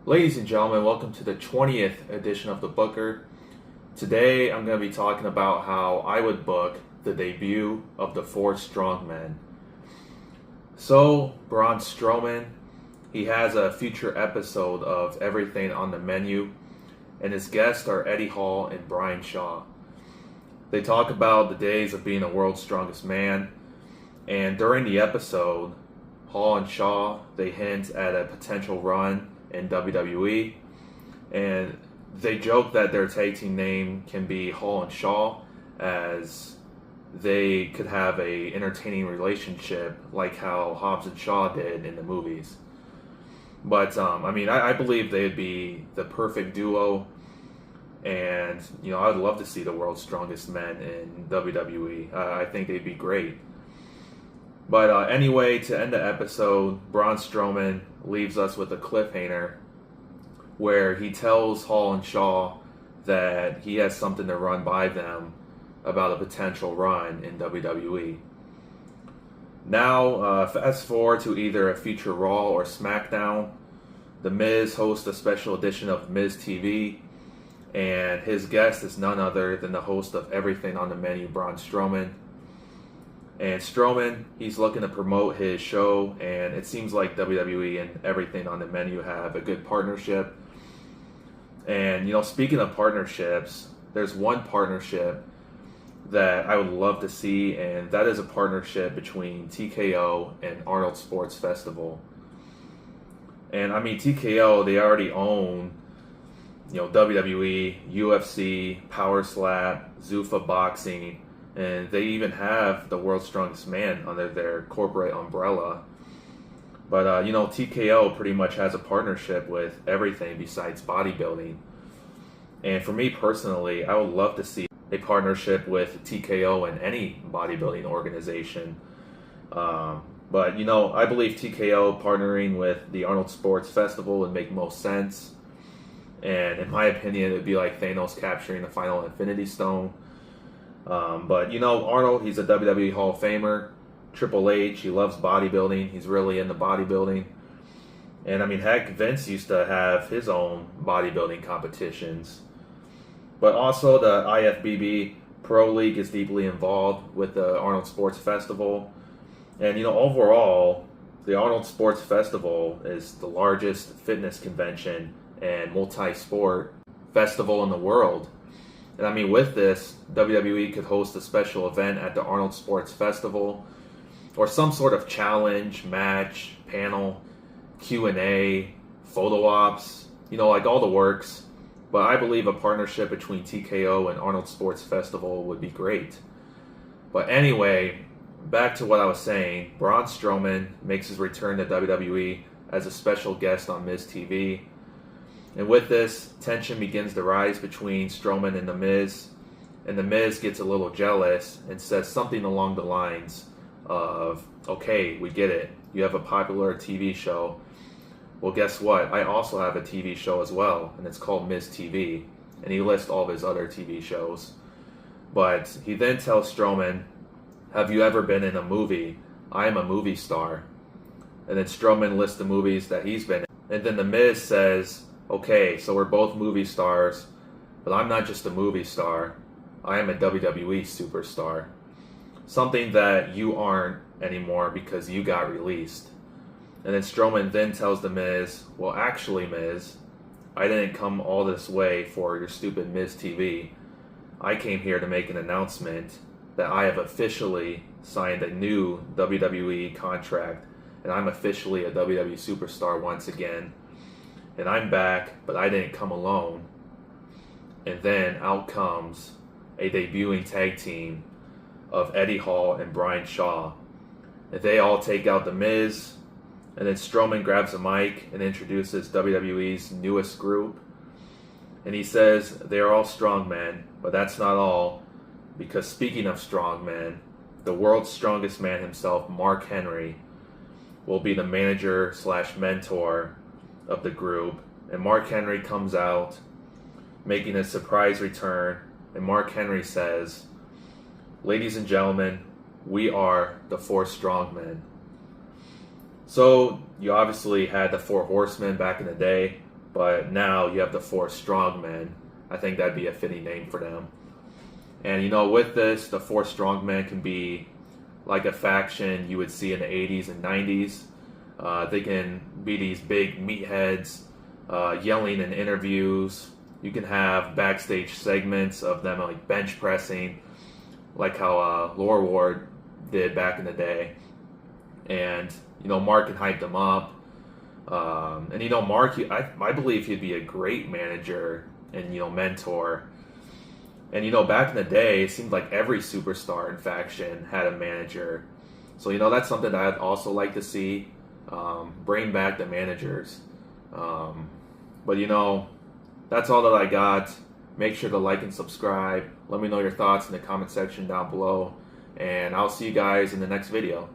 Ladies and gentlemen, welcome to the 20th edition of the Booker. Today I'm going to be talking about how I would book the debut of the Four Strongmen. So, Braun Strowman, he has a future episode of Everything on the Menu, and his guests are Eddie Hall and Brian Shaw. They talk about the days of being the world's strongest man, and during the episode, Hall and Shaw, they hint at a potential run in WWE, and they joke that their tag team name can be Hall and Shaw, as they could have a entertaining relationship like how Hobbs and Shaw did in the movies. But I believe they'd be the perfect duo, and I would love to see the world's strongest men in WWE. I think they'd be great. But anyway, to end the episode, Braun Strowman leaves us with a cliffhanger where he tells Hall and Shaw that he has something to run by them about a potential run in WWE. Now, fast forward to either a future Raw or SmackDown. The Miz hosts a special edition of Miz TV, and his guest is none other than the host of Everything on the Menu, Braun Strowman. And Strowman, he's looking to promote his show, and it seems like WWE and Everything on the Menu have a good partnership. And, speaking of partnerships, there's one partnership that I would love to see, and that is a partnership between TKO and Arnold Sports Festival. And, TKO, they already own, WWE, UFC, Power Slap, Zuffa Boxing, and they even have the world's strongest man under their corporate umbrella. But, TKO pretty much has a partnership with everything besides bodybuilding. And for me personally, I would love to see a partnership with TKO and any bodybuilding organization. But, I believe TKO partnering with the Arnold Sports Festival would make most sense. And in my opinion, it would be like Thanos capturing the final Infinity Stone. But Arnold, he's a WWE Hall of Famer. Triple H, he loves bodybuilding. He's really into bodybuilding. And heck, Vince used to have his own bodybuilding competitions. But also the IFBB Pro League is deeply involved with the Arnold Sports Festival. And overall, the Arnold Sports Festival is the largest fitness convention and multi-sport festival in the world. And with this, WWE could host a special event at the Arnold Sports Festival, or some sort of challenge, match, panel, Q&A, photo ops, like all the works. But I believe a partnership between TKO and Arnold Sports Festival would be great. But anyway, back to what I was saying, Braun Strowman makes his return to WWE as a special guest on Miz TV. And with this, tension begins to rise between Strowman and The Miz. And The Miz gets a little jealous and says something along the lines of, okay, we get it. You have a popular TV show. Well, guess what? I also have a TV show as well, and it's called Miz TV. And he lists all of his other TV shows. But he then tells Strowman, have you ever been in a movie? I am a movie star. And then Strowman lists the movies that he's been in. And then The Miz says, okay, so we're both movie stars, but I'm not just a movie star. I am a WWE superstar. Something that you aren't anymore because you got released. And then Strowman then tells The Miz, well, actually, Miz, I didn't come all this way for your stupid Miz TV. I came here to make an announcement that I have officially signed a new WWE contract, and I'm officially a WWE superstar once again. And I'm back, but I didn't come alone. And then out comes a debuting tag team of Eddie Hall and Brian Shaw. And they all take out The Miz, and then Strowman grabs a mic and introduces WWE's newest group. And he says they are all strongmen, but that's not all, because speaking of strongmen, the world's strongest man himself, Mark Henry, will be the manager / mentor of the group. And Mark Henry comes out making a surprise return, and Mark Henry says, ladies and gentlemen, we are the Four Strongmen. So you obviously had the Four Horsemen back in the day, but now you have the Four Strongmen. I think that'd be a fitting name for them. And with this, the Four Strongmen can be like a faction you would see in the 80s and 90s. They can be these big meatheads yelling in interviews. You can have backstage segments of them like bench pressing, like how Lore Ward did back in the day. And Mark can hype them up. And Mark, I believe he'd be a great manager and mentor. And back in the day, it seemed like every superstar in faction had a manager. So that's something that I'd also like to see. Bring back the managers. But that's all that I got. Make sure to like and subscribe. Let me know your thoughts in the comment section down below. And I'll see you guys in the next video.